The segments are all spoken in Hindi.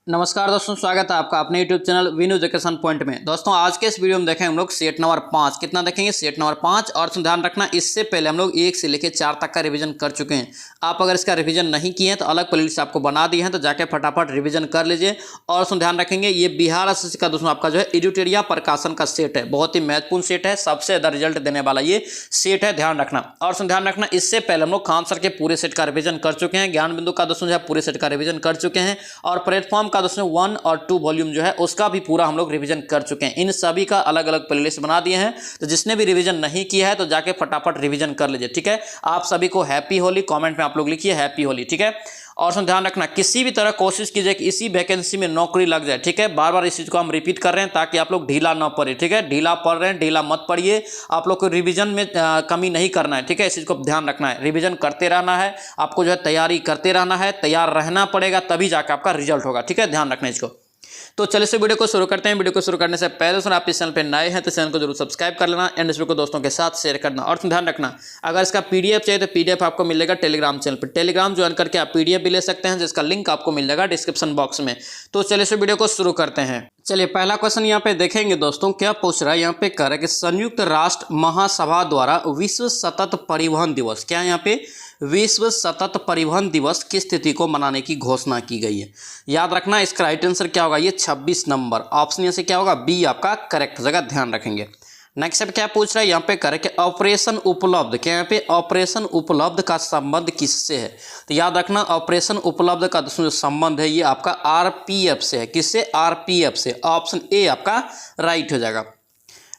नमस्कार दोस्तों, स्वागत है आपका अपने YouTube channel win education point में। दोस्तों आज के इस वीडियो में देखें हम लोग सेट नंबर 5 कितना देखेंगे, सेट नंबर 5। और ध्यान रखना, इससे पहले हम लोग 1 से लेकर 4 तक का रिवीजन कर चुके हैं। आप अगर इसका रिवीजन नहीं किए हैं तो अलग प्लेलिस्ट आपको बना दी है, तो जाके फटाफट रिवीजन कर लीजिए। और ध्यान रखेंगे, ये बिहार एसएससी का दोस्तों आपका जो है एडिटोरिया प्रकाशन का सेट है, बहुत ही महत्वपूर्ण सेट है, सबसे ज्यादा रिजल्ट देने वाला ये सेट है, ध्यान रखना। और ध्यान रखना, इससे पहले हम लोग खान सर के पूरे सेट का रिवीजन कर चुके हैं, ज्ञान बिंदु का दोस्तों जो है पूरे सेट का रिवीजन कर चुके हैं, और प्लेटफॉर्म का दोस्तों 1 और 2 वॉल्यूम जो है उसका भी पूरा हम लोग रिवीजन कर चुके हैं। इन सभी का अलग अलग प्लेलिस्ट बना दिए हैं, तो जिसने भी रिवीजन नहीं किया है तो जाके फटाफट रिवीजन कर लीजिए, ठीक है। आप सभी को हैप्पी होली, कमेंट में आप लोग लिखिए हैप्पी होली, ठीक है। और ध्यान रखना, किसी भी तरह कोशिश कीजिए कि इसी वैकेंसी में नौकरी लग जाए, ठीक है। बार बार इस चीज को हम रिपीट कर रहे हैं ताकि आप लोग ढीला ना पड़े, ठीक है। ढीला पड़ रहे हैं, ढीला मत पड़िए। आप लोग को रिवीजन में कमी नहीं करना है, ठीक है। इस चीज को ध्यान रखना है, रिवीजन करते रहना है, आपको जो है तैयारी करते रहना है, तैयार रहना पड़ेगा, तभी जाकर आपका रिजल्ट होगा, ठीक है। ध्यान रखना इसको। तो चलिए से वीडियो को शुरू करते हैं। वीडियो को शुरू करने से पहले दोस्तों आप इस चैनल पे नए हैं तो चैनल को जरूर सब्सक्राइब कर लेना एंड इस वीडियो को दोस्तों के साथ शेयर करना। और ध्यान रखना, अगर इसका पीडीएफ चाहिए तो पीडीएफ आपको मिलेगा टेलीग्राम चैनल पर। टेलीग्राम ज्वाइन करके आप पीडीएफ भी ले सकते हैं, जिसका लिंक आपको मिल जाएगा डिस्क्रिप्शन बॉक्स में। तो चलिए से वीडियो को शुरू करते हैं। चलिए पहला क्वेश्चन यहाँ पे देखेंगे दोस्तों, क्या पूछ रहा है यहाँ पे, कह रहा है कि संयुक्त राष्ट्र महासभा द्वारा विश्व सतत परिवहन दिवस, क्या यहाँ पे विश्व सतत परिवहन दिवस की स्थिति को मनाने की घोषणा की गई है। याद रखना, इसका राइट आंसर क्या होगा, ये 26 नंबर ऑप्शन यहाँ से क्या होगा, बी आपका करेक्ट हो जाएगा, ध्यान रखेंगे। नेक्स्ट क्या पूछ रहा है यहाँ पे, करे कि ऑपरेशन उपलब्ध, क्या यहाँ पे ऑपरेशन उपलब्ध का संबंध किससे है। तो याद रखना, ऑपरेशन उपलब्ध का जो संबंध है ये आपका आरपीएफ से है। किससे, आरपीएफ से। ऑप्शन ए आपका राइट हो जाएगा।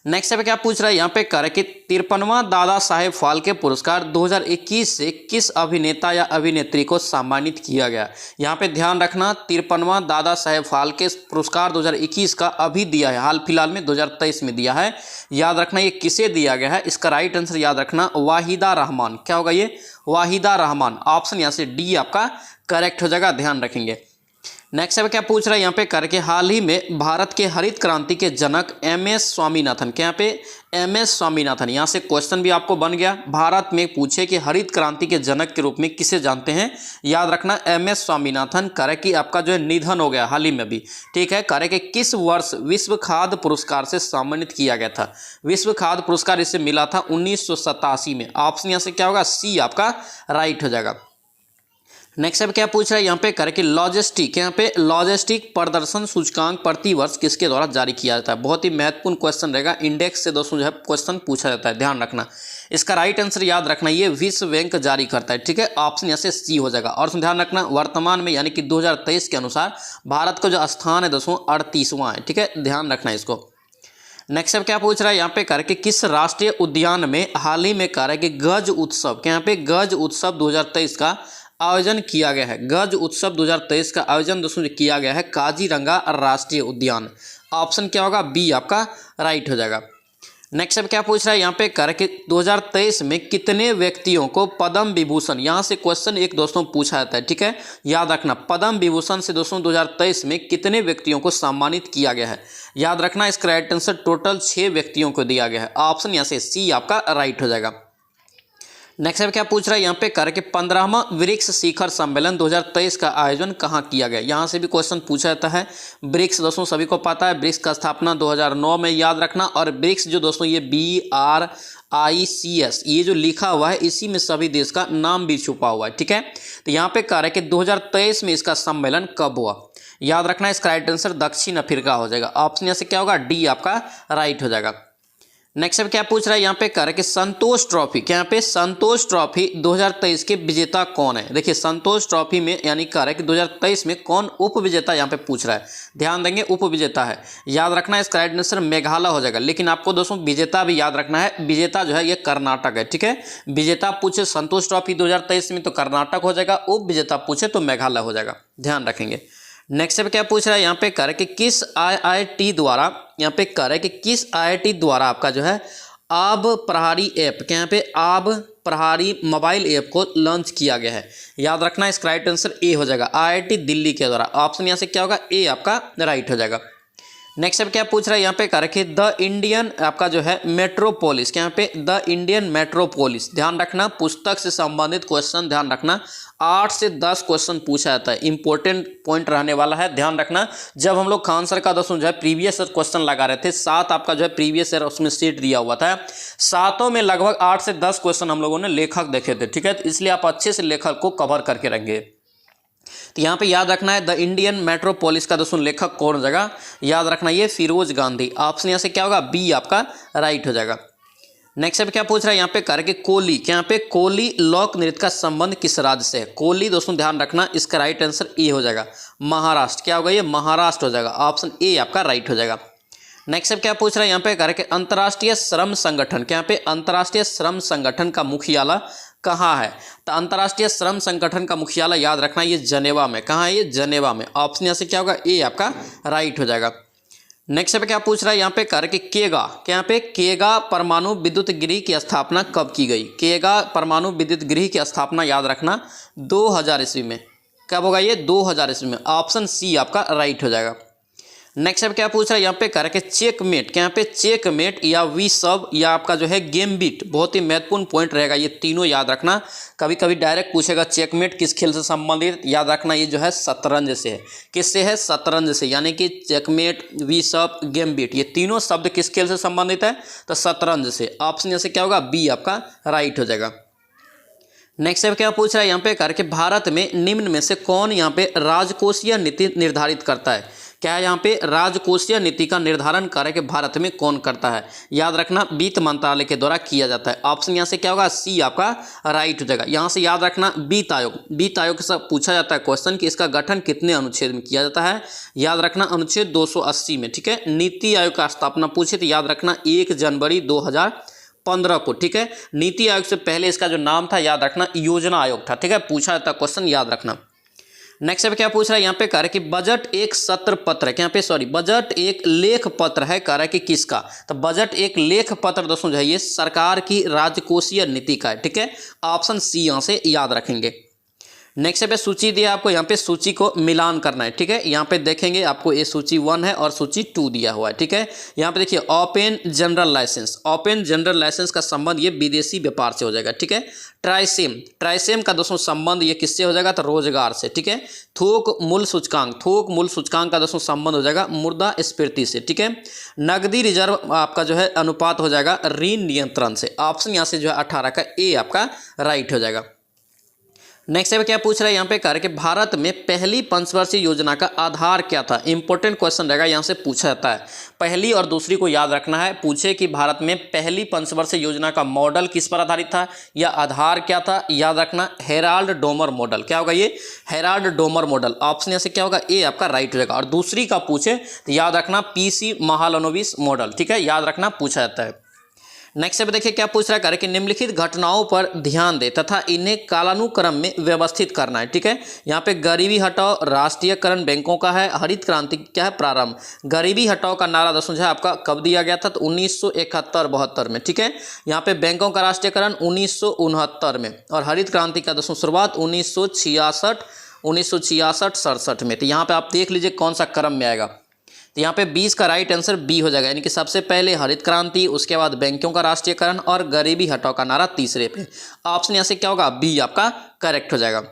नेक्स्ट पे क्या पूछ रहा है यहाँ पे, करे कि 53वां दादा साहेब फाल्के पुरस्कार 2021 से किस अभिनेता या अभिनेत्री को सम्मानित किया गया। यहाँ पे ध्यान रखना, 53वां दादा साहेब फाल्के पुरस्कार 2021 का अभी दिया है, हाल फिलहाल में 2023 में दिया है। याद रखना ये किसे दिया गया है, इसका राइट आंसर याद रखना वाहिदा रहमान। क्या होगा ये, वाहिदा रहमान। ऑप्शन यहाँ से डी आपका करेक्ट हो जाएगा, ध्यान रखेंगे। नेक्स्ट है क्या पूछ रहा है यहाँ पे, करके हाल ही में भारत के हरित क्रांति के जनक एमएस स्वामीनाथन, क्या यहाँ पे एमएस स्वामीनाथन, यहाँ से क्वेश्चन भी आपको बन गया। भारत में पूछे कि हरित क्रांति के जनक के रूप में किसे जानते हैं। याद रखना एमएस स्वामीनाथन, करे कि आपका जो है निधन हो गया हाल ही में भी, ठीक है। करे कि किस वर्ष विश्व खाद्य पुरस्कार से सम्मानित किया गया था। विश्व खाद्य पुरस्कार इसे मिला था 1987 में। ऑप्शन यहाँ से क्या होगा, सी आपका राइट हो जाएगा। नेक्स्ट अब क्या पूछ रहा है यहाँ पे, करे कि लॉजिस्टिक, यहाँ पे लॉजिस्टिक प्रदर्शन सूचकांक प्रतिवर्ष किसके द्वारा जारी किया जाता है। बहुत ही महत्वपूर्ण क्वेश्चन रहेगा, इंडेक्स से दोस्तों जो है क्वेश्चन पूछा जाता है, ध्यान रखना। इसका राइट आंसर याद रखना, ये विश्व बैंक जारी करता है, ठीक है। ऑप्शन यहाँ से सी हो जाएगा। और ध्यान रखना, वर्तमान में यानी कि 2023 के अनुसार भारत का जो स्थान है दोस्तों 38वां है, ठीक है, ध्यान रखना इसको। नेक्स्ट अब क्या पूछ रहा है यहाँ पे, कर कि किस राष्ट्रीय उद्यान में हाल ही में कर है कि गज उत्सव, क्या यहाँ पे गज उत्सव 2023 का आयोजन किया गया है। गज उत्सव 2023 का आयोजन दोस्तों किया गया है काजीरंगा राष्ट्रीय उद्यान। ऑप्शन क्या होगा, बी आपका राइट हो जाएगा। नेक्स्ट अब क्या पूछ रहा है यहाँ पे, कर कि 2023 में कितने व्यक्तियों को पद्म विभूषण, यहाँ से क्वेश्चन एक दोस्तों पूछा जाता है, ठीक है। याद रखना, पद्म विभूषण से दोस्तों 2023 में कितने व्यक्तियों को सम्मानित किया गया है। याद रखना, इसका राइट आंसर टोटल 6 व्यक्तियों को दिया गया है। ऑप्शन यहाँ से सी आपका राइट हो जाएगा। नेक्स्ट क्या पूछ रहा है यहाँ पे, कर के 15वां ब्रिक्स शिखर सम्मेलन 2023 का आयोजन कहाँ किया गया। यहाँ से भी क्वेश्चन पूछा जाता है। ब्रिक्स दोस्तों सभी को पता है, ब्रिक्स का स्थापना 2009 में, याद रखना। और ब्रिक्स जो दोस्तों ये BRICS ये जो लिखा हुआ है, इसी में सभी देश का नाम भी छुपा हुआ है, ठीक है। तो यहाँ पे कह रहा है कि 2023 में इसका सम्मेलन कब हुआ। याद रखना, इसका राइट आंसर दक्षिण अफ्रीका हो जाएगा। ऑप्शन यहाँ से क्या होगा, डी आपका राइट हो जाएगा। नेक्स्ट अब क्या पूछ रहा है यहाँ पे, कर कि संतोष ट्रॉफी, क्या यहाँ पे संतोष ट्रॉफी 2023 के विजेता कौन है। देखिए संतोष ट्रॉफी में यानी कह रहा है कि 2023 में कौन उप विजेता यहाँ पे पूछ रहा है, ध्यान देंगे उप विजेता है। याद रखना, इसका राइट आंसर मेघालय हो जाएगा। लेकिन आपको दोस्तों विजेता भी याद रखना है, विजेता जो है ये कर्नाटक है, ठीक है। विजेता पूछे संतोष ट्रॉफी 2023 में तो कर्नाटक हो जाएगा, उप विजेता पूछे तो मेघालय हो जाएगा, ध्यान रखेंगे। नेक्स्ट पे क्या पूछ रहा है यहाँ पे, कर कि किस IIT द्वारा, यहाँ पे कर है कि किस IIT द्वारा आपका जो है आब प्रहारी ऐप, क्या यहाँ पे आब प्रहारी मोबाइल ऐप को लॉन्च किया गया है। याद रखना, इसका राइट आंसर ए हो जाएगा, IIT दिल्ली के द्वारा। ऑप्शन यहाँ से क्या होगा, ए आपका राइट हो जाएगा। नेक्स्ट अब क्या पूछ रहा है यहाँ पे, कर रखिए द इंडियन आपका जो है मेट्रोपोलिस, क्या यहाँ पे द इंडियन मेट्रोपोलिस। ध्यान रखना पुस्तक से संबंधित क्वेश्चन, ध्यान रखना 8 से 10 क्वेश्चन पूछा जाता है, इंपॉर्टेंट पॉइंट रहने वाला है। ध्यान रखना जब हम लोग खान सर का दोस्तों जो है प्रीवियस क्वेश्चन लगा रहे थे, 7 आपका जो है प्रीवियस ईयर उसमें सीट दिया हुआ था, 7 में लगभग 8 से 10 क्वेश्चन हम लोगों ने लेखक देखे थे, ठीक है। तो इसलिए आप अच्छे से लेखक को कवर करके रखेंगे। तो यहाँ पे याद रखना है द इंडियन मेट्रोपोलिस का दोस्तों लेखक कौन हो जाएगा, याद रखना ये फिरोज गांधी। ऑप्शन यहाँ से क्या होगा, बी आपका राइट हो जाएगा। नेक्स्ट अब क्या पूछ रहा है यहाँ पे, करके कोली, क्या यहाँ पे कोली लोक नृत्य का संबंध किस राज्य से है। कोली दोस्तों ध्यान रखना इसका राइट आंसर ए हो जाएगा, महाराष्ट्र। क्या होगा ये, महाराष्ट्र हो जाएगा, ऑप्शन ए आपका राइट हो जाएगा। नेक्स्ट अब क्या पूछ रहा है यहाँ पे, करके अंतर्राष्ट्रीय श्रम संगठन, क्या यहाँ पे अंतर्राष्ट्रीय श्रम संगठन का मुख्यालय कहाँ है। तो अंतर्राष्ट्रीय श्रम संगठन का मुख्यालय याद रखना ये जनेवा में। कहाँ है ये, जनेवा में। ऑप्शन यहाँ से क्या होगा, ए आपका राइट हो जाएगा। नेक्स्ट पे क्या पूछ रहा है यहाँ पे, करके केगा, क्या यहाँ पे केगा परमाणु विद्युत गृह की स्थापना कब की गई। केगा परमाणु विद्युत गृह की स्थापना याद रखना 2000 ईस्वी में। कब होगा ये, 2000 ईस्वी में। ऑप्शन सी आपका राइट हो जाएगा। नेक्स्ट अब क्या पूछ रहा है यहाँ पे, करके चेकमेट, क्या यहाँ पे चेकमेट या वी सब या आपका जो है गेमबिट, बहुत ही महत्वपूर्ण पॉइंट रहेगा ये तीनों याद रखना। कभी कभी डायरेक्ट पूछेगा चेकमेट किस खेल से संबंधित, याद रखना ये जो है शतरंज से है। किससे है, शतरंज से, यानी कि चेकमेट, वी सब, गेमबिट, ये तीनों शब्द किस खेल से संबंधित है, तो शतरंज से। ऑप्शन यहाँ से क्या होगा, बी आपका राइट हो जाएगा। नेक्स्ट अब क्या पूछ रहा है यहाँ पे, करके भारत में निम्न में से कौन यहाँ पे राजकोषीय नीति निर्धारित करता है। क्या है यहाँ पे, राजकोषीय नीति का निर्धारण करके भारत में कौन करता है, याद रखना वित्त मंत्रालय के द्वारा किया जाता है। ऑप्शन यहाँ से क्या होगा, सी आपका राइट हो जाएगा। यहाँ से याद रखना वित्त आयोग, वित्त आयोग से पूछा जाता है क्वेश्चन कि इसका गठन कितने अनुच्छेद में किया जाता है, याद रखना अनुच्छेद 280 में, ठीक है। नीति आयोग का स्थापना पूछे तो याद रखना 1 जनवरी 2015 को, ठीक है। नीति आयोग से पहले इसका जो नाम था याद रखना योजना आयोग था, ठीक है। पूछा जाता क्वेश्चन याद रखना। नेक्स्ट अब क्या पूछ रहा है यहाँ पे, कह रहा है कि बजट एक सत्र पत्र है, क्या यहाँ पे सॉरी बजट एक लेख पत्र है, कह रहा है कि किसका। तो बजट एक लेख पत्र दोस्तों जो है ये सरकार की राजकोषीय नीति का है, ठीक है। ऑप्शन सी यहाँ से याद रखेंगे। नेक्स्ट पे सूची दिया आपको, यहाँ पे सूची को मिलान करना है, ठीक है। यहाँ पे देखेंगे आपको ये सूची 1 है और सूची 2 दिया हुआ है, ठीक है। यहाँ पे देखिए open general licence, open general licence का संबंध ये विदेशी व्यापार से हो जाएगा, ठीक है। ट्राइसेम, ट्राइसेम का दोस्तों संबंध ये किससे हो जाएगा, तो रोजगार से, ठीक है। थोक मूल्य सूचकांक, थोक मूल्य सूचकांक का दोस्तों संबंध हो जाएगा मुद्रा स्फीति से, ठीक है। नकदी रिजर्व आपका जो है अनुपात हो जाएगा ऋण नियंत्रण से। ऑप्शन यहाँ से जो है 18 का ए आपका राइट हो जाएगा। नेक्स्ट है क्या पूछ रहा है यहाँ पे, कर के भारत में पहली पंचवर्षीय योजना का आधार क्या था। इंपॉर्टेंट क्वेश्चन रहेगा, यहाँ से पूछा जाता है। पहली और दूसरी को याद रखना है। पूछे कि भारत में पहली पंचवर्षीय योजना का मॉडल किस पर आधारित था या आधार क्या था, याद रखना हेराल्ड डोमर मॉडल। क्या होगा ये, हेराल्ड डोमर मॉडल। ऑप्शन यहाँ से क्या होगा, ए आपका राइट हो जाएगा। और दूसरी का पूछे तो याद रखना पीसी महालनोबिस मॉडल, ठीक है, याद रखना पूछा जाता है। नेक्स्ट पे देखिए क्या पूछ रहा है, कि निम्नलिखित घटनाओं पर ध्यान दे तथा इन्हें कालानुक्रम में व्यवस्थित करना है, ठीक है। यहाँ पे गरीबी हटाओ राष्ट्रीयकरण बैंकों का है, हरित क्रांति क्या है प्रारंभ। गरीबी हटाओ का नारा दोस्तों जो है आपका कब दिया गया था, तो 1971-72 में, ठीक है। यहाँ पे बैंकों का राष्ट्रीयकरण 1969 में और हरित क्रांति का दोस्तों शुरुआत 1966-67 में। तो यहाँ पे आप देख लीजिए कौन सा क्रम में आएगा। तो यहाँ पे 20 का राइट आंसर बी हो जाएगा, यानी कि सबसे पहले हरित क्रांति, उसके बाद बैंकों का राष्ट्रीयकरण और गरीबी हटाओ का नारा तीसरे पे। ऑप्शन यहाँ से क्या होगा, बी आपका करेक्ट हो जाएगा।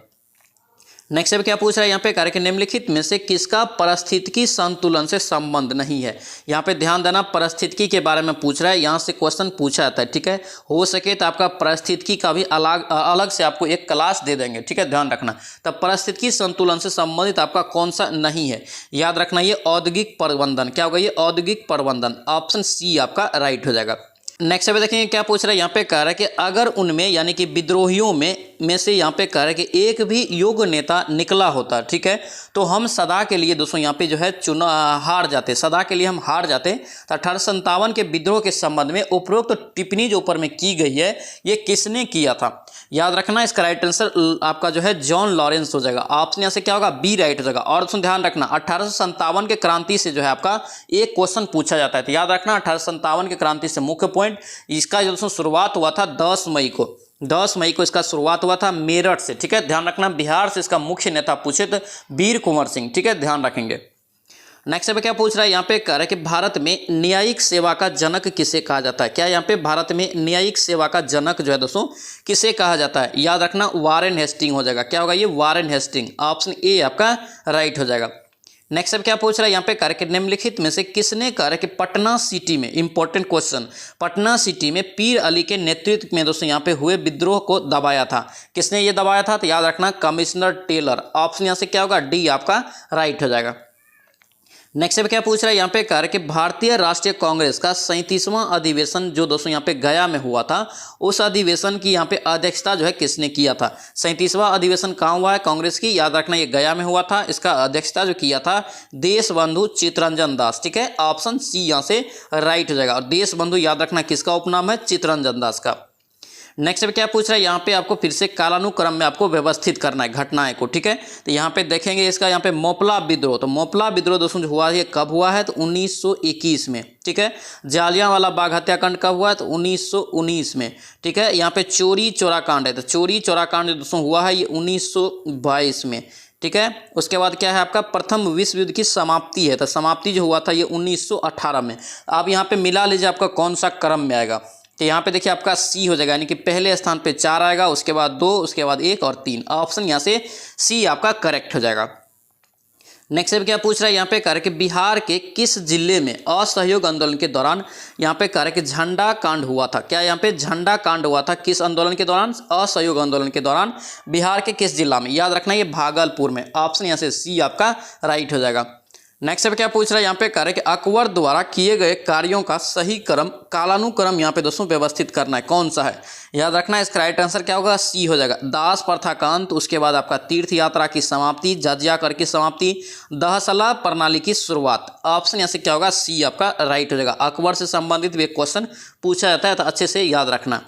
नेक्स्ट पे क्या पूछ रहा है यहाँ पे, कार्य के निम्नलिखित में से किसका पारिस्थितिकी संतुलन से संबंध नहीं है। यहाँ पे ध्यान देना, पारिस्थितिकी के बारे में पूछ रहा है, यहाँ से क्वेश्चन पूछा जाता है, ठीक है। हो सके तो आपका पारिस्थितिकी का भी अलग से आपको एक क्लास दे देंगे, ठीक है, ध्यान रखना। तब पारिस्थितिकी संतुलन से संबंधित आपका कौन सा नहीं है, याद रखना ये औद्योगिक प्रबंधन। क्या होगा ये, औद्योगिक प्रबंधन। ऑप्शन सी आपका राइट हो जाएगा। नेक्स्ट पे देखेंगे क्या पूछ रहा है यहाँ पे, कह रहा है कि अगर उनमें यानी कि विद्रोहियों में से यहाँ पे कह रहा है कि एक भी योग्य नेता निकला होता, ठीक है, तो हम सदा के लिए दोस्तों यहाँ पे जो है हार जाते, सदा के लिए हम हार जाते। तो 1857 के विद्रोह के संबंध में उपरोक्त टिप्पणी जो ऊपर में की गई है ये किसने किया था, याद रखना इसका राइट आंसर आपका जो है जॉन लॉरेंस हो जाएगा। ऑप्शन यहाँ से क्या होगा, बी राइट हो जाएगा। और ध्यान रखना 1857 के क्रांति से जो है आपका एक क्वेश्चन पूछा जाता है, तो याद रखना 1857 के क्रांति से मुख्य पॉइंट, इसका जो शुरुआत हुआ था 10 मई को, 10 मई को इसका शुरुआत हुआ था मेरठ से, ठीक है, ध्यान रखना। बिहार से इसका मुख्य नेता पूछे तो वीर कुंवर सिंह, ठीक है, ध्यान रखेंगे। नेक्स्ट पे क्या पूछ रहा है, यहाँ पे कह रहा है कि भारत में न्यायिक सेवा का जनक किसे कहा जाता है। क्या यहाँ पे भारत में न्यायिक सेवा का जनक जो है दोस्तों किसे कहा जाता है, याद रखना वारेन हेस्टिंग हो जाएगा। क्या होगा ये, वारेन हेस्टिंग। ऑप्शन ए आपका राइट हो जाएगा। नेक्स्ट अब क्या पूछ रहा है, यहाँ पे कह रहा है कि निम्नलिखित में से किसने कहा है कि पटना सिटी में, इंपॉर्टेंट क्वेश्चन, पटना सिटी में पीर अली के नेतृत्व में दोस्तों यहाँ पे हुए विद्रोह को दबाया था। किसने ये दबाया था, तो याद रखना कमिश्नर टेलर। ऑप्शन यहाँ से क्या होगा, डी आपका राइट हो जाएगा। नेक्स्ट पे क्या पूछ रहा है, यहाँ पे कह रहा है कि भारतीय राष्ट्रीय कांग्रेस का 37वां अधिवेशन जो दोस्तों यहाँ पे गया में हुआ था, उस अधिवेशन की यहाँ पे अध्यक्षता जो है किसने किया था। 37वां अधिवेशन कहाँ हुआ है कांग्रेस की, याद रखना ये गया में हुआ था। इसका अध्यक्षता जो किया था देशबंधु चित्तरंजन दास। ठीक है, ऑप्शन सी यहाँ से राइट हो जाएगा। और देशबंधु याद रखना किसका उपनाम है, चित्तरंजन दास का। नेक्स्ट पे क्या पूछ रहा है, यहाँ पे आपको फिर से कालानुक्रम में आपको व्यवस्थित करना है घटनाएं को। ठीक है, तो यहाँ पे देखेंगे इसका, यहाँ पे मोपला विद्रोह, तो मोपला विद्रोह दोस्तों जो हुआ है कब हुआ है, तो 1921 में। ठीक है, जालियांवाला बाग हत्याकांड कब हुआ है, तो 1919 में। ठीक है, यहाँ पे चोरी चोरा कांड है, तो चोरी चोरा कांड जो दोस्तों हुआ है ये 1922 में। ठीक है, उसके बाद क्या है आपका प्रथम विश्व युद्ध की समाप्ति है, तो समाप्ति जो हुआ था ये 1918 में। आप यहाँ पे मिला लीजिए आपका कौन सा क्रम में आएगा, तो यहाँ पे देखिए आपका सी हो जाएगा, यानी कि पहले स्थान पे 4 आएगा, उसके बाद 2, उसके बाद 1 और 3। ऑप्शन यहाँ से सी आपका करेक्ट हो जाएगा। नेक्स्ट पे क्या पूछ रहा है, यहाँ पे कह रहा है कि बिहार के किस जिले में असहयोग आंदोलन के दौरान यहाँ पे कह रहा है कि झंडा कांड हुआ था। क्या यहाँ पे झंडा कांड हुआ था किस आंदोलन के दौरान, असहयोग आंदोलन के दौरान बिहार के किस जिला में, याद रखना ये भागलपुर में। ऑप्शन यहाँ से सी आपका राइट हो जाएगा। नेक्स्ट पे क्या पूछ रहा है, यहाँ पे कह रहा है कि अकबर द्वारा किए गए कार्यों का सही क्रम, कालानुक्रम यहाँ पे दोस्तों व्यवस्थित करना है, कौन सा है, याद रखना है इसका राइट आंसर क्या होगा, सी हो जाएगा। दास प्रथा का अंत, उसके बाद आपका तीर्थ यात्रा की समाप्ति, जजिया कर की समाप्ति, दहसला प्रणाली की शुरुआत। ऑप्शन यहाँ से क्या होगा, सी आपका राइट हो जाएगा। अकबर से संबंधित भी क्वेश्चन पूछा जाता है, तो अच्छे से याद रखना।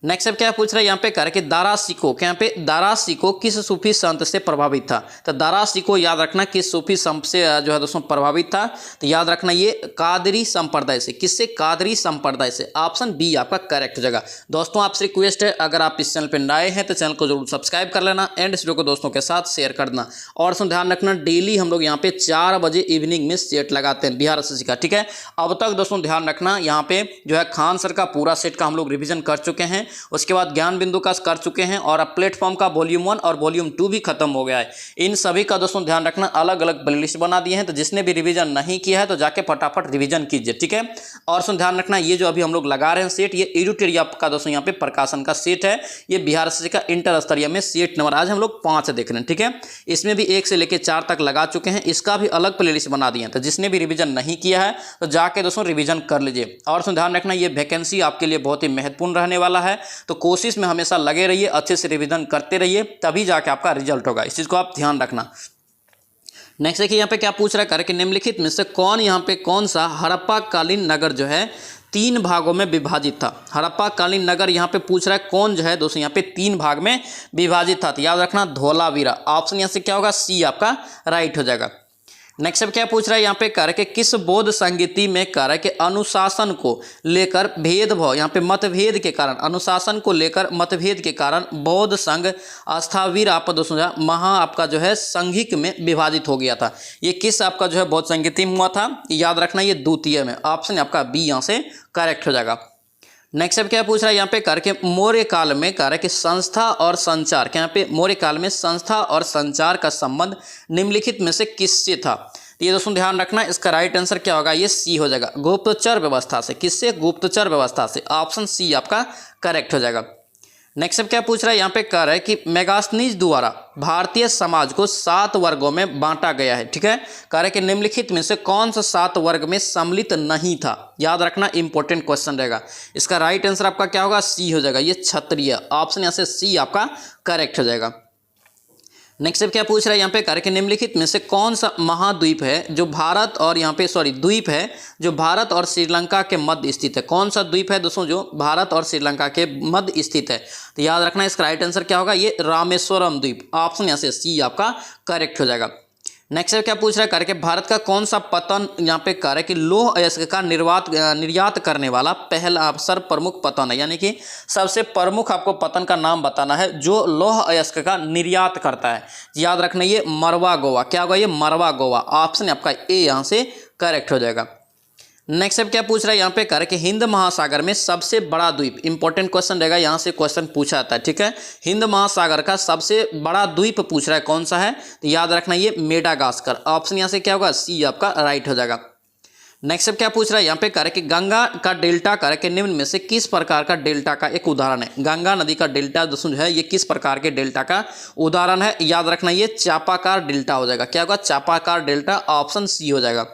नेक्स्ट अब क्या पूछ रहा है, यहाँ पे कह रहा है कि दारा सिको, यहाँ पे दारा सिको किस सूफी संत से प्रभावित था, तो दारा सिको याद रखना किस सूफी संत से जो है दोस्तों प्रभावित था, तो याद रखना ये कादरी संप्रदाय से। किससे, कादरी संप्रदाय से। ऑप्शन बी आपका करेक्ट हो जाएगा। दोस्तों आपसे रिक्वेस्ट है, अगर आप इस चैनल पर नए हैं तो चैनल को जरूर सब्सक्राइब कर लेना एंड इस वीडियो को दोस्तों के साथ शेयर कर देना। और ध्यान रखना डेली हम लोग यहाँ पे 4 बजे इवनिंग में सेट लगाते हैं बिहार एसएससी का। ठीक है, अब तक दोस्तों ध्यान रखना यहाँ पे जो है खान सर का पूरा सेट का हम लोग रिविजन कर चुके हैं, उसके बाद ज्ञान बिंदु का कर चुके हैं, और अब प्लेटफॉर्म का वॉल्यूम 1 और वॉल्यूम 2 भी खत्म हो गया है। इन सभी का दोस्तों ध्यान रखना अलग अलग प्लेलिस्ट बना दिए हैं, तो जिसने भी रिवीजन नहीं किया है तो जाके फटाफट रिवीजन कीजिए। ठीक है, और ध्यान रखना ये जो अभी हम लोग लगा रहे हैं सेट, ये एडुटेरिया का दोस्तों यहाँ पे प्रकाशन का सेट है, ये बिहार एसएससी का इंटर स्तरीय में सेट नंबर आज हम लोग 5 देख रहे हैं। ठीक है, इसमें भी 1 से लेकर 4 तक लगा चुके हैं, इसका भी अलग प्लेलिस्ट बना दिए हैं, तो जिसने भी रिवीजन नहीं किया है तो जाके दोस्तों रिवीजन कर लीजिए। और ध्यान रखना ये वैकेंसी आपके लिए बहुत ही महत्वपूर्ण रहने वाला है, तो कोशिश में हमेशा लगे रहिए, अच्छे से रिवीजन करते रहिए, तभी जाके आपका रिजल्ट होगा। इस चीज को आप ध्यान रखना। नेक्स्ट देखिए यहाँ पे क्या पूछ रहा है कि निम्नलिखित में से कौन सा हड़प्पा कालीन नगर जो है 3 भागों में विभाजित था। हड़प्पा कालीन नगर यहाँ पे पूछ रहा है कौन जो है दोस्तों यहाँ पे 3 भाग में विभाजित था, तो याद रखना धोलावीरा। ऑप्शन यहाँ से क्या होगा, सी आपका राइट हो जाएगा। नेक्स्ट अब क्या पूछ रहा है, यहाँ पे कह रहा है कि किस बौद्ध संगीति में कह रहा है कि अनुशासन को लेकर भेदभाव, यहाँ पे मतभेद के कारण, अनुशासन को लेकर मतभेद के कारण बौद्ध संघ स्थावीर आप दोस्तों महा आपका जो है संघिक में विभाजित हो गया था। ये किस आपका जो है बौद्ध संगीति में हुआ था, याद रखना ये द्वितीय में। ऑप्शन आपका बी यहाँ से करेक्ट हो जाएगा। नेक्स्ट अब क्या पूछ रहा है, यहाँ पे कह रहा है कि मौर्य काल में कह रहा है कि संस्था और संचार, यहाँ पे मौर्य काल में संस्था और संचार का संबंध निम्नलिखित में से किससे था। ये दोस्तों ध्यान रखना इसका राइट आंसर क्या होगा, ये सी हो जाएगा, गुप्तचर व्यवस्था से। किससे, गुप्तचर व्यवस्था से। ऑप्शन सी आपका करेक्ट हो जाएगा। नेक्स्ट अब क्या पूछ रहा है, यहाँ पे कह रहा है कि मेगास्थनीज द्वारा भारतीय समाज को 7 वर्गों में बांटा गया है। ठीक है, कह रहा है कि निम्नलिखित में से कौन सा 7 वर्ग में सम्मिलित नहीं था, याद रखना इंपॉर्टेंट क्वेश्चन रहेगा। इसका राइट आंसर आपका क्या होगा, सी हो जाएगा, ये क्षत्रिय। ऑप्शन यहाँ से सी आपका करेक्ट हो जाएगा। नेक्स्ट अब क्या पूछ रहा है, यहाँ पे कह रहा है कि निम्नलिखित में से कौन सा महाद्वीप है जो भारत और यहाँ पे द्वीप है जो भारत और श्रीलंका के मध्य स्थित है। कौन सा द्वीप है दोस्तों जो भारत और श्रीलंका के मध्य स्थित है, तो याद रखना इसका राइट आंसर क्या होगा, ये रामेश्वरम द्वीप। ऑप्शन यहाँ से सी आपका करेक्ट हो जाएगा। नेक्स्ट क्या पूछ रहा है करके भारत का कौन सा पतन यहाँ पे कर है कि लौह अयस्क का निर्यात करने वाला पहला अवसर प्रमुख पतन है, यानी कि सबसे प्रमुख आपको पतन का नाम बताना है जो लौह अयस्क का निर्यात करता है। याद रखना ये मरवा गोवा, क्या होगा ये मरवा गोवा, ऑप्शन आपका ए यहाँ से करेक्ट हो जाएगा। नेक्स्ट अब क्या पूछ रहा है यहाँ पे कर कि हिंद महासागर में सबसे बड़ा द्वीप, इंपॉर्टेंट क्वेश्चन रहेगा, यहाँ से क्वेश्चन पूछा जाता है, ठीक है। हिंद महासागर का सबसे बड़ा द्वीप पूछ रहा है कौन सा है, तो याद रखना ये मेडागास्कर, ऑप्शन यहाँ से क्या होगा सी आपका राइट हो जाएगा। नेक्स्ट अब क्या पूछ रहा है यहाँ पे कर कि गंगा का डेल्टा कर के निम्न में से किस प्रकार का डेल्टा का एक उदाहरण है। गंगा नदी का डेल्टा दोस्तों जो है ये किस प्रकार के डेल्टा का उदाहरण है, याद रखना ये चापाकार डेल्टा हो जाएगा, क्या होगा चापाकार डेल्टा, ऑप्शन सी हो जाएगा।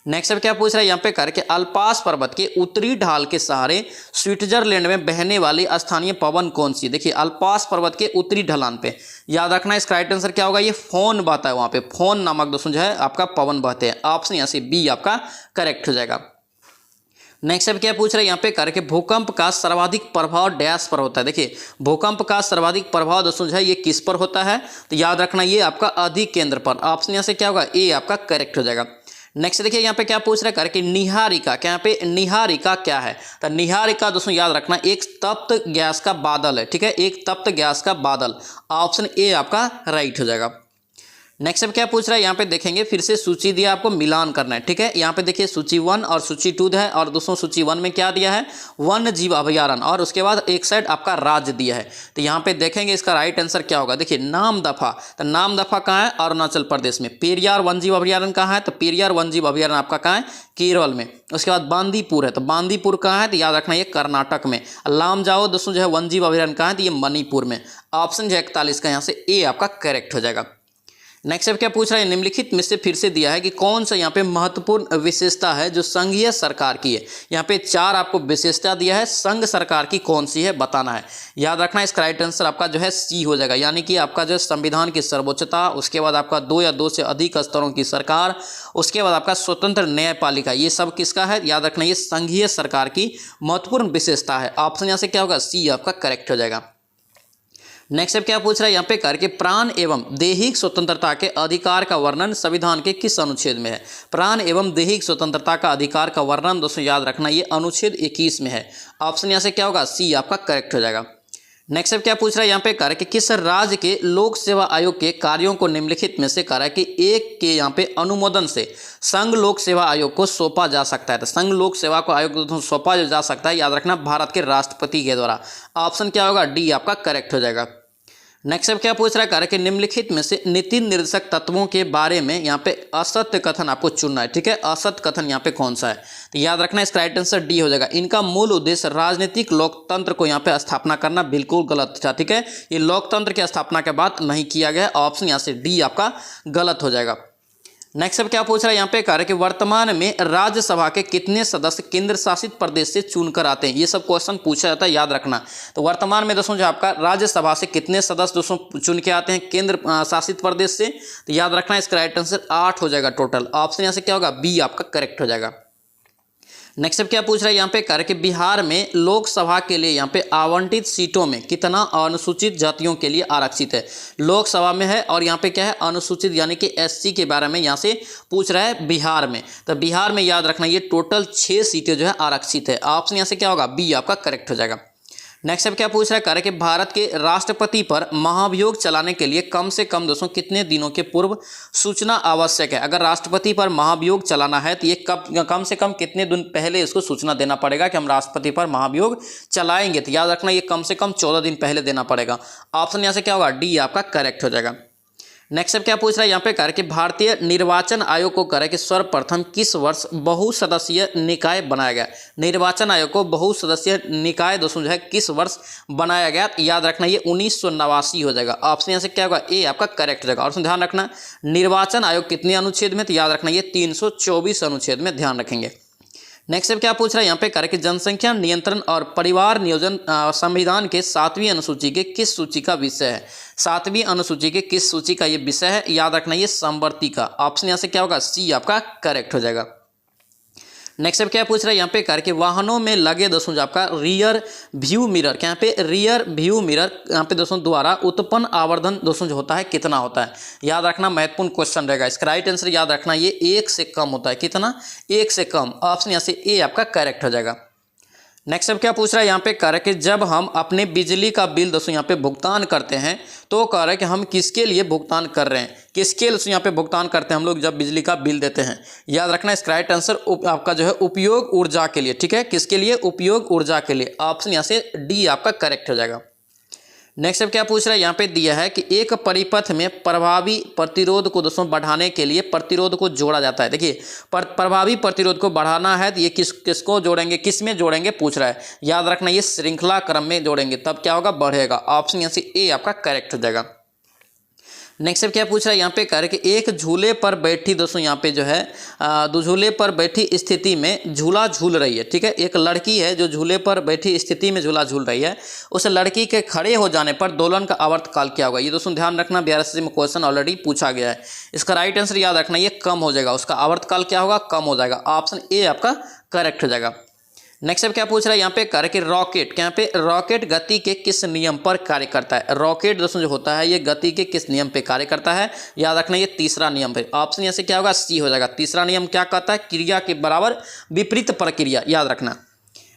नेक्स्ट अब क्या पूछ रहा है यहाँ पे करके अल्पास पर्वत के उत्तरी ढाल के सहारे स्विट्जरलैंड में बहने वाली स्थानीय पवन कौन सी। देखिए अल्पास पर्वत के उत्तरी ढलान पे, याद रखना इसका राइट आंसर क्या होगा ये फोन बहता है, वहां पे फोन नामक दोस्तों जो है आपका पवन बहते हैं, ऑप्शन यहाँ से बी आपका करेक्ट हो जाएगा। नेक्स्ट अब क्या पूछ रहा है यहाँ पे करके भूकंप का सर्वाधिक प्रभाव डैश पर होता है। देखिए भूकंप का सर्वाधिक प्रभाव दोस्तों जो है ये किस पर होता है, तो याद रखना ये आपका अधिक केंद्र पर, ऑप्शन यहाँ से क्या होगा ए आपका करेक्ट हो जाएगा। नेक्स्ट देखिए यहाँ पे क्या पूछ रहा है करके निहारिका, क्या यहाँ पे निहारिका क्या है, तो निहारिका दोस्तों याद रखना एक तप्त गैस का बादल है, ठीक है, एक तप्त गैस का बादल, ऑप्शन ए आपका राइट हो जाएगा। नेक्स्ट अब क्या पूछ रहा है यहाँ पे देखेंगे, फिर से सूची दिया आपको मिलान करना है, ठीक है। यहाँ पे देखिए सूची 1 और सूची 2 है, और दोस्तों सूची 1 में क्या दिया है वन्य जीव अभयारण्य, और उसके बाद एक साइड आपका राज्य दिया है, तो यहाँ पे देखेंगे इसका राइट आंसर क्या होगा। देखिए नामदफा, तो नामदफा कहाँ है अरुणाचल प्रदेश में, पेरियार वन्य जीव अभयारण्य कहाँ है, तो पेरियार वन्य जीव अभयारण्य आपका कहाँ है केरल में, उसके बाद बांदीपुर है, तो बांदीपुर कहाँ है, तो याद रखना ये कर्नाटक में, लाम जाओ दोस्तों जो है वन्य जीव अभयारण्य कहाँ है, तो ये मणिपुर में, ऑप्शन जो 41 का यहाँ से ए आपका करेक्ट हो जाएगा। नेक्स्ट अब क्या पूछ रहा है निम्नलिखित में से फिर से दिया है कि कौन सा यहाँ पे महत्वपूर्ण विशेषता है जो संघीय सरकार की है। यहाँ पे 4 आपको विशेषता दिया है, संघ सरकार की कौन सी है बताना है। याद रखना इसका राइट आंसर आपका जो है सी हो जाएगा, यानी कि आपका जो संविधान की सर्वोच्चता, उसके बाद आपका 2 या 2 से अधिक स्तरों की सरकार, उसके बाद आपका स्वतंत्र न्यायपालिका, ये सब किसका है, याद रखना ये संघीय सरकार की महत्वपूर्ण विशेषता है, ऑप्शन यहाँ से क्या होगा सी आपका करेक्ट हो जाएगा। नेक्स्ट अब क्या पूछ रहा है यहाँ पे करके प्राण एवं दैहिक स्वतंत्रता के अधिकार का वर्णन संविधान के किस अनुच्छेद में है। प्राण एवं दैहिक स्वतंत्रता का अधिकार का वर्णन दोस्तों याद रखना ये अनुच्छेद 21 में है, ऑप्शन यहाँ से क्या होगा सी आपका करेक्ट हो जाएगा। नेक्स्ट अब क्या पूछ रहा है यहाँ पे कर कि किस राज्य के लोक सेवा आयोग के कार्यों को निम्नलिखित में से करा कि एक के यहाँ पे अनुमोदन से संघ लोक सेवा आयोग को सौंपा जा सकता है। तो संघ लोक सेवा को आयोग सौंपा जा सकता है, याद रखना भारत के राष्ट्रपति के द्वारा, ऑप्शन क्या होगा डी आपका करेक्ट हो जाएगा। नेक्स्ट अब क्या पूछ रहा है कि निम्नलिखित में से नीति निर्देशक तत्वों के बारे में यहाँ पे असत्य कथन आपको चुनना है, ठीक है। असत्य कथन यहाँ पे कौन सा है, तो याद रखना इसका राइट आंसर डी हो जाएगा। इनका मूल उद्देश्य राजनीतिक लोकतंत्र को यहाँ पे स्थापना करना बिल्कुल गलत था, ठीक है। ये लोकतंत्र की स्थापना के बाद नहीं किया गया, ऑप्शन यहाँ से डी आपका गलत हो जाएगा। नेक्स्ट अब क्या पूछ रहा है यहाँ पे कह रहे कि वर्तमान में राज्यसभा के कितने सदस्य केंद्र शासित प्रदेश से चुनकर आते हैं। ये सब क्वेश्चन पूछा जाता है, याद रखना। तो वर्तमान में दोस्तों जो आपका राज्यसभा से कितने सदस्य दोस्तों चुन के आते हैं केंद्र शासित प्रदेश से, तो याद रखना इसका राइट आंसर 8 हो जाएगा टोटल, ऑप्शन यहाँ से क्या होगा बी आपका करेक्ट हो जाएगा। नेक्स्ट अब क्या पूछ रहा है यहाँ पे कर कि बिहार में लोकसभा के लिए यहाँ पे आवंटित सीटों में कितना अनुसूचित जातियों के लिए आरक्षित है। लोकसभा में है और यहाँ पे क्या है अनुसूचित यानी कि एससी के बारे में यहाँ से पूछ रहा है बिहार में। तो बिहार में याद रखना ये टोटल 6 सीटें जो है आरक्षित है, ऑप्शन यहाँ से क्या होगा बी आपका करेक्ट हो जाएगा। नेक्स्ट अब क्या पूछ रहा है करें कि भारत के राष्ट्रपति पर महाभियोग चलाने के लिए कम से कम दोस्तों कितने दिनों के पूर्व सूचना आवश्यक है। अगर राष्ट्रपति पर महाभियोग चलाना है तो ये कम से कम कितने दिन पहले इसको सूचना देना पड़ेगा कि हम राष्ट्रपति पर महाभियोग चलाएंगे। तो याद रखना ये कम से कम 14 दिन पहले देना पड़ेगा, ऑप्शन यहाँ से क्या होगा डी आपका करेक्ट हो जाएगा। नेक्स्ट अब क्या पूछ रहा है यहाँ पे करें कि भारतीय निर्वाचन आयोग को करें कि सर्वप्रथम किस वर्ष बहुसदस्यीय निकाय बनाया गया। निर्वाचन आयोग को बहुसदस्यीय निकाय दोस्तों जो है किस वर्ष बनाया गया, याद रखना ये 1989 हो जाएगा, ऑप्शन यहाँ से क्या होगा ए आपका करेक्ट हो जाएगा। और ध्यान रखना निर्वाचन आयोग कितने अनुच्छेद में, तो याद रखना ये 324 अनुच्छेद में ध्यान रखेंगे। नेक्स्ट अब क्या पूछ रहा है यहाँ पे करें कि जनसंख्या नियंत्रण और परिवार नियोजन संविधान के 7वीं अनुसूची के किस सूची का विषय है। 7वीं अनुसूची के किस सूची का ये विषय है, याद रखना ये समवर्ती का, ऑप्शन यहाँ से क्या होगा सी आपका करेक्ट हो जाएगा। नेक्स्ट अब क्या पूछ रहा है यहाँ पे करके वाहनों में लगे दोस्तों जो आपका रियर व्यू मिरर, यहाँ पे रियर व्यू मिरर यहाँ पे दोस्तों द्वारा उत्पन्न आवर्धन दोस्तों जो होता है कितना होता है। याद रखना महत्वपूर्ण क्वेश्चन रहेगा। इसका राइट आंसर याद रखना ये 1 से कम होता है। कितना? 1 से कम। ऑप्शन यहाँ से ए आपका करेक्ट हो जाएगा। नेक्स्ट अब क्या पूछ रहा है यहाँ पे कह रहा है कि जब हम अपने बिजली का बिल दोस्तों यहाँ पे भुगतान करते हैं तो कह रहा है कि हम किसके लिए भुगतान कर रहे हैं, किसके दोस्तों यहाँ पे भुगतान करते हैं हम लोग जब बिजली का बिल देते हैं। याद रखना इसका राइट आंसर आपका जो है उपयोग ऊर्जा के लिए। ठीक है, किसके लिए? उपयोग ऊर्जा के लिए। ऑप्शन यहाँ से डी आपका करेक्ट हो जाएगा। नेक्स्ट अब क्या पूछ रहा है यहाँ पे दिया है कि एक परिपथ में प्रभावी प्रतिरोध को दोस्तों बढ़ाने के लिए प्रतिरोध को जोड़ा जाता है। देखिए प्रभावी प्रतिरोध को बढ़ाना है तो ये किसको जोड़ेंगे, किस में जोड़ेंगे पूछ रहा है। याद रखना ये श्रृंखला क्रम में जोड़ेंगे, तब क्या होगा? बढ़ेगा। ऑप्शन यहाँ से ए आपका करेक्ट हो जाएगा। नेक्स्ट अब क्या पूछ रहा है यहाँ पे कह रहे कि एक झूले पर बैठी दोस्तों यहाँ पे जो है दो झूले पर बैठी स्थिति में झूला झूल रही है। ठीक है, एक लड़की है जो झूले पर बैठी स्थिति में झूला झूल रही है। उस लड़की के खड़े हो जाने पर दोलन का आवर्तकाल क्या होगा? ये दोस्तों ध्यान रखना BRSC में क्वेश्चन ऑलरेडी पूछा गया है। इसका राइट आंसर याद रखना ये कम हो जाएगा। उसका आवर्तकाल क्या होगा? कम हो जाएगा। ऑप्शन ए आपका करेक्ट हो जाएगा। नेक्स्ट अब क्या पूछ रहा है यहाँ पे कह रहे कि रॉकेट, यहाँ पे रॉकेट गति के किस नियम पर कार्य करता है? रॉकेट दोस्तों जो होता है ये गति के किस नियम पे कार्य करता है? याद रखना ये तीसरा नियम पे। ऑप्शन यहाँ से क्या होगा? सी हो जाएगा। तीसरा नियम क्या कहता है? क्रिया के बराबर विपरीत प्रक्रिया। याद रखना।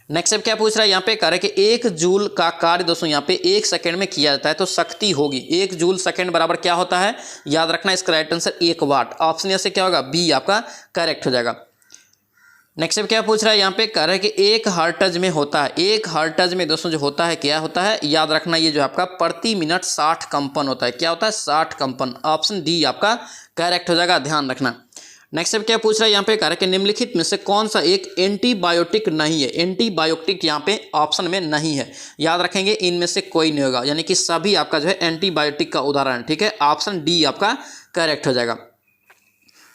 नेक्स्ट अब क्या पूछ रहा है यहाँ पे कह रहे कि 1 जूल का कार्य दोस्तों यहाँ पे 1 सेकंड में किया जाता है तो शक्ति होगी 1 जूल सेकंड बराबर क्या होता है? याद रखना इसका राइट आंसर 1 वाट। ऑप्शन यहाँ से क्या होगा? बी आपका करेक्ट हो जाएगा। नेक्स्ट अब क्या पूछ रहा है यहाँ पे कह रहा है कि 1 हर्ट्ज में होता है, 1 हर्ट्ज में दोस्तों जो होता है क्या होता है? याद रखना ये जो आपका प्रति मिनट 60 कंपन होता है। क्या होता है? 60 कंपन। ऑप्शन डी आपका करेक्ट हो जाएगा, ध्यान रखना। नेक्स्ट अब क्या पूछ रहा है यहाँ पे कह रहा है कि निम्नलिखित में से कौन सा एक एंटीबायोटिक नहीं है? एंटीबायोटिक यहाँ पे ऑप्शन में नहीं है। याद रखेंगे इनमें से कोई नहीं होगा, यानी कि सभी आपका जो है एंटीबायोटिक का उदाहरण है। ठीक है, ऑप्शन डी आपका करेक्ट हो जाएगा।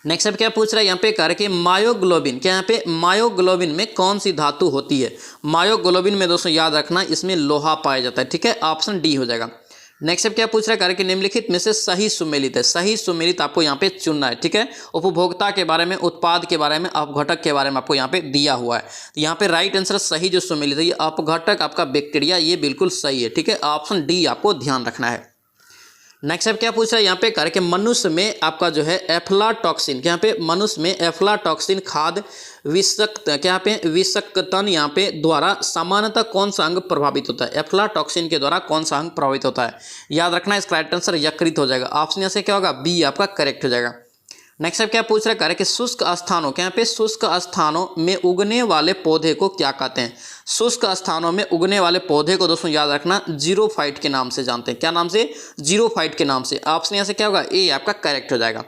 नेक्स्ट अब क्या पूछ रहा है यहाँ पे कह रहे कि मायोग्लोबिन, क्या यहाँ पे मायोग्लोबिन में कौन सी धातु होती है? मायोग्लोबिन में दोस्तों याद रखना इसमें लोहा पाया जाता है। ठीक है, ऑप्शन डी हो जाएगा। नेक्स्ट अब क्या पूछ रहा है कह रहे कि निम्नलिखित में से सही सुमेलित है। सही सुमेलित आपको यहाँ पे चुनना है। ठीक है, उपभोक्ता के बारे में, उत्पाद के बारे में, अपघटक के बारे में आपको यहाँ पे दिया हुआ है। तो यहाँ पे राइट आंसर सही जो सुमेलित है ये अपघटक आपका बैक्टीरिया, ये बिल्कुल सही है। ठीक है, ऑप्शन डी आपको ध्यान रखना है। नेक्स्ट अब क्या पूछ रहा है यहाँ पे कह रहे कि मनुष्य में आपका जो है एफ्लाटॉक्सिन, यहाँ पे मनुष्य में एफ्लाटॉक्सिन खाद विषक्त, क्या पे विषक्तन यहाँ पे द्वारा सामान्यतः कौन सा अंग प्रभावित होता है? एफ्लाटॉक्सिन के द्वारा कौन सा अंग प्रभावित होता है? याद रखना इसका राइट आंसर यकृत हो जाएगा। ऑप्शन यहाँ से क्या होगा? बी आपका करेक्ट हो जाएगा। नेक्स्ट अब क्या पूछ रहा है कह रहे कि शुष्क स्थानों, क्या यहाँ पे शुष्क स्थानों में उगने वाले पौधे को क्या कहते हैं? शुष्क स्थानों में उगने वाले पौधे को दोस्तों याद रखना जीरोफाइट के नाम से जानते हैं। क्या नाम से? जीरोफाइट के नाम से। ऑप्शन यहाँ से क्या होगा? ए आपका करेक्ट हो जाएगा।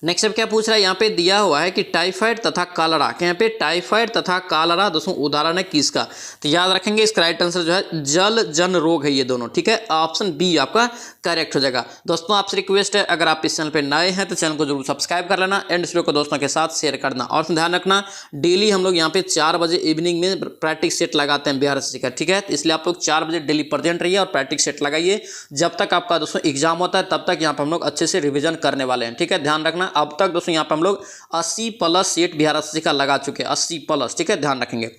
नेक्स्ट अब क्या पूछ रहा है यहाँ पे दिया हुआ है कि टाइफाइड तथा कालरा, क्या यहाँ पे टाइफाइड तथा कालरा दोस्तों उदाहरण है किसका? तो याद रखेंगे इसका राइट आंसर जो है जल जन रोग है ये दोनों। ठीक है, ऑप्शन बी आपका करेक्ट हो जाएगा। दोस्तों आपसे रिक्वेस्ट है अगर आप इस चैनल पे नए हैं तो चैनल को जरूर सब्सक्राइब कर लेना एंड इस वीडियो को दोस्तों के साथ शेयर करना। और ध्यान रखना डेली हम लोग यहाँ पे 4 बजे इवनिंग में प्रैक्टिस सेट लगाते हैं BRSC का। ठीक है, तो इसलिए आप लोग 4 बजे डेली प्रेजेंट रहिए और प्रैक्टिस सेट लगाइए। जब तक आपका दोस्तों एग्जाम होता है तब तक यहाँ पर हम लोग अच्छे से रिविजन करने वाले हैं। ठीक है, ध्यान रखना। अब तक दोस्तों यहाँ पर हम लोग 80+ सेट BRSC का लगा चुके हैं, 80+। ठीक है, ध्यान रखेंगे।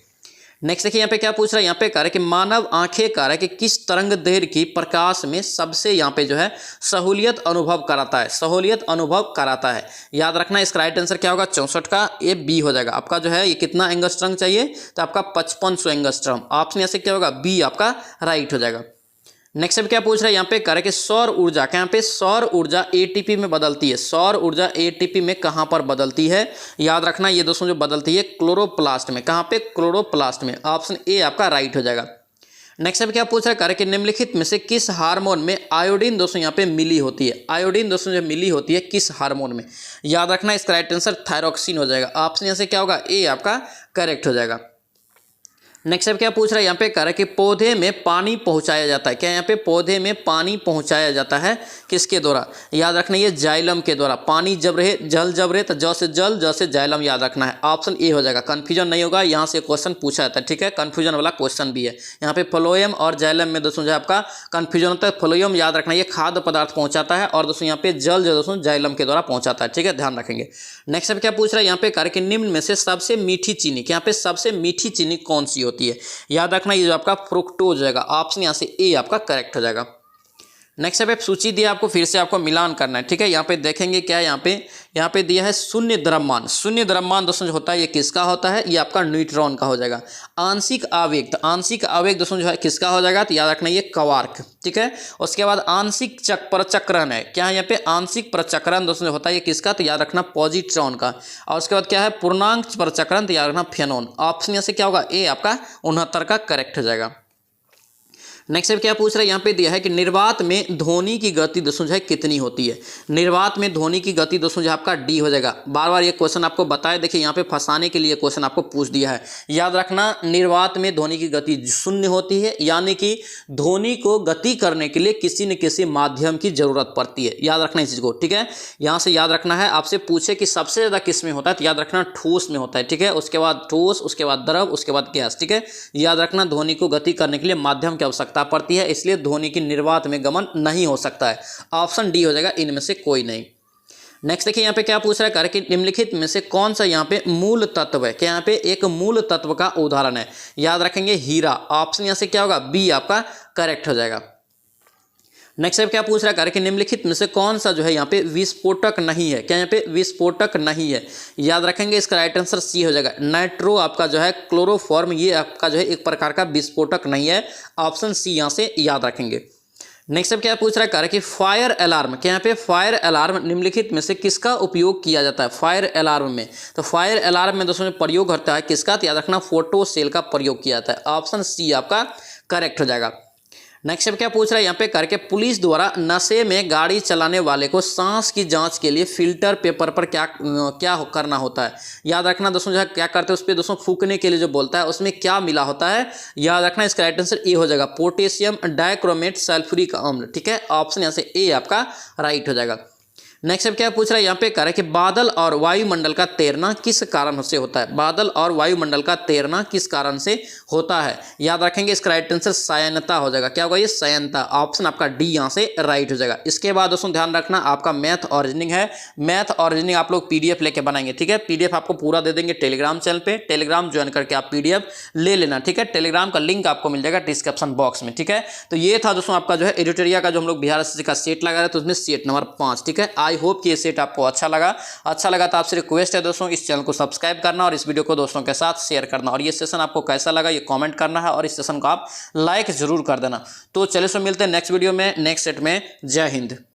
नेक्स्ट देखिए यहाँ पे क्या पूछ रहा है यहाँ पे कह रहा है कि मानव आंखें कह रहा है कि किस तरंग दैर्घ्य की प्रकाश में सबसे यहाँ पे जो है सहूलियत अनुभव कराता है? सहूलियत अनुभव कराता है। याद रखना इसका राइट आंसर क्या होगा? 64 का ए बी हो जाएगा। आपका जो है ये कितना एंगस्ट्रम चाहिए? तो आपका 5500 एंगस्ट्रम। ऑप्शन यहाँ से क्या होगा? बी आपका राइट हो जाएगा। नेक्स्ट अब क्या पूछ रहा है यहाँ पे कह रहा है कि सौर ऊर्जा, क्या यहाँ पे सौर ऊर्जा ATP में बदलती है? सौर ऊर्जा ATP में कहाँ पर बदलती है? याद रखना ये दोस्तों जो बदलती है क्लोरोप्लास्ट में। कहाँ पे? क्लोरोप्लास्ट में। ऑप्शन ए आपका राइट हो जाएगा। नेक्स्ट अब क्या पूछ रहा है कह रहा है कि निम्नलिखित में से किस हार्मोन में आयोडीन दोस्तों यहाँ पे मिली होती है? आयोडीन दोस्तों जो मिली होती है किस हार्मोन में? याद रखना इसका राइट आंसर थायरोक्सिन हो जाएगा। ऑप्शन यहाँ से क्या होगा? ए आपका करेक्ट हो जाएगा। नेक्स्ट अब क्या पूछ रहा है यहाँ पे, कह रहा है कि पौधे में पानी पहुंचाया जाता है। क्या यहाँ पे पौधे में पानी पहुंचाया जाता है किसके द्वारा? याद रखना ये जाइलम के द्वारा। पानी जब रहे, जल जब रहे, तो ज से जल, ज से जाइलम याद रखना है। ऑप्शन ए हो जाएगा, कन्फ्यूजन नहीं होगा, यहाँ से क्वेश्चन पूछा जाता है। ठीक है, कन्फ्यूजन वाला क्वेश्चन भी है यहाँ पे। फ्लोएम और जाइलम में दोस्तों जो है आपका कन्फ्यूजन होता है। फ्लोएम याद रखना ये खाद्य पदार्थ पहुंचाता है, और दोस्तों यहाँ पे जल जो दोस्तों जाइलम के द्वारा पहुंचाता है। ठीक है, ध्यान रखेंगे। नेक्स्ट अब क्या पूछ रहा है यहाँ पे, कह रहा है कि निम्न में से सबसे मीठी चीनी, यहाँ पे सबसे मीठी चीनी कौन सी होती है? याद रखना ये जो आपका फ्रुक्टोज जाएगा। ऑप्शन यहाँ से ए आपका करेक्ट हो जाएगा। नेक्स्ट अब सूची दिया आपको, फिर से आपको मिलान करना है। ठीक है, यहाँ पे देखेंगे क्या है, यहाँ पे दिया है शून्य द्रव्यमान। शून्य द्रव्यमान दोस्तों जो होता है ये किसका होता है? ये आपका न्यूट्रॉन का हो जाएगा। आंशिक आवेग, तो आंशिक आवेग दोस्तों जो है किसका हो जाएगा? तो याद रखना ये क्वार्क। ठीक है, उसके बाद आंशिक प्रचक्रण है। क्या है यहाँ पे? आंशिक प्रचक्रण दोस्तों जो होता है ये किसका? तो याद रखना पॉजिट्रॉन का। और उसके बाद क्या है? पूर्णांक प्रचक्रण, तो याद रखना फेनॉन। ऑप्शन यहाँ से क्या होगा? ए आपका 69 का करेक्ट हो जाएगा। नेक्स्ट अब क्या पूछ रहा है यहाँ पे दिया है कि निर्वात में ध्वनि की गति दोस्तों जो है कितनी होती है? निर्वात में ध्वनि की गति दोस्तों जो आपका डी हो जाएगा। बार बार ये क्वेश्चन आपको बताया, देखिए यहाँ पे फंसाने के लिए क्वेश्चन आपको पूछ दिया है। याद रखना निर्वात में ध्वनि की गति शून्य होती है, यानी कि ध्वनि को गति करने के लिए किसी न किसी माध्यम की जरूरत पड़ती है। याद रखना इस चीज को। ठीक है, यहाँ से याद रखना है। आपसे पूछे कि सबसे ज्यादा किस में होता है, तो याद रखना ठोस में होता है। ठीक है, उसके बाद ठोस, उसके बाद द्रव, उसके बाद गैस। ठीक है, याद रखना ध्वनि को गति करने के लिए माध्यम की आवश्यकता पड़ती है, इसलिए ध्वनि की निर्वात में गमन नहीं हो सकता है। ऑप्शन डी हो जाएगा, इनमें से कोई नहीं। नेक्स्ट देखिए यहाँ पे क्या पूछ रहा है, कि निम्नलिखित में से कौन सा यहाँ पे मूल तत्व है? क्या यहाँ पे एक मूल तत्व का उदाहरण है? याद रखेंगे हीरा। ऑप्शन यहाँ से क्या होगा? बी आपका करेक्ट हो जाएगा। नेक्स्ट अब क्या पूछ रहा है, कि निम्नलिखित में से कौन सा जो है यहाँ पे विस्फोटक नहीं है? क्या यहाँ पे विस्फोटक नहीं है? याद रखेंगे इसका राइट आंसर सी हो जाएगा। नाइट्रो आपका जो है क्लोरोफॉर्म, ये आपका जो है एक प्रकार का विस्फोटक नहीं है। ऑप्शन सी यहाँ से याद रखेंगे। नेक्स्ट अब क्या पूछ रहा है, कि फायर अलार्म, क्या यहाँ पे फायर अलार्म निम्नलिखित में से किसका उपयोग किया जाता है? फायर अलार्म में, तो फायर अलार्म में दोस्तों प्रयोग होता है किसका? तो याद रखना फोटो सेल का प्रयोग किया जाता है। ऑप्शन सी आपका करेक्ट हो जाएगा। नेक्स्ट अब क्या पूछ रहा है यहाँ पे, करके पुलिस द्वारा नशे में गाड़ी चलाने वाले को सांस की जांच के लिए फिल्टर पेपर पर क्या करना होता है? याद रखना दोस्तों जो है क्या करते हैं उस पर दोस्तों फूकने के लिए जो बोलता है उसमें क्या मिला होता है? याद रखना इसका राइट आंसर ए हो जाएगा, पोटेशियम डाइक्रोमेट सल्फ्यूरिक अम्ल। ठीक है, ऑप्शन यहाँ से ए आपका राइट हो जाएगा। नेक्स्ट अब क्या पूछ रहा है यहाँ पे, कह रहा है कि बादल और वायुमंडल का तैरना किस कारण से होता है? बादल और वायुमंडल का तैरना किस कारण से होता है? याद रखेंगे इसका राइट आंसर शयनता हो जाएगा। क्या होगा ये? शयनता। ऑप्शन आपका डी यहाँ से राइट हो जाएगा। इसके बाद दोस्तों ध्यान रखना आपका मैथ और रीजनिंग है। मैथ और रीजनिंग आप लोग पीडीएफ लेके बनाएंगे। ठीक है, पीडीएफ आपको पूरा दे देंगे टेलीग्राम चैनल पे। टेलीग्राम ज्वाइन करके आप पीडीएफ ले लेना। ठीक है, टेलीग्राम का लिंक आपको मिल जाएगा डिस्क्रिप्शन बॉक्स में। ठीक है, तो ये था दोस्तों आपका जो है एडिटोरिया का जो हम लोग बिहार एसएससी का सेट लगा रहे थे, उसमें सेट नंबर 5। ठीक है, आई होप कि ये सेट आपको अच्छा लगा तो आपसे रिक्वेस्ट है दोस्तों इस चैनल को सब्सक्राइब करना और इस वीडियो को दोस्तों के साथ शेयर करना, और ये सेशन आपको कैसा लगा ये कमेंट करना है, और इस सेशन को आप लाइक जरूर कर देना। तो चलिए सो मिलते हैं नेक्स्ट वीडियो में, नेक्स्ट सेट में। जय हिंद।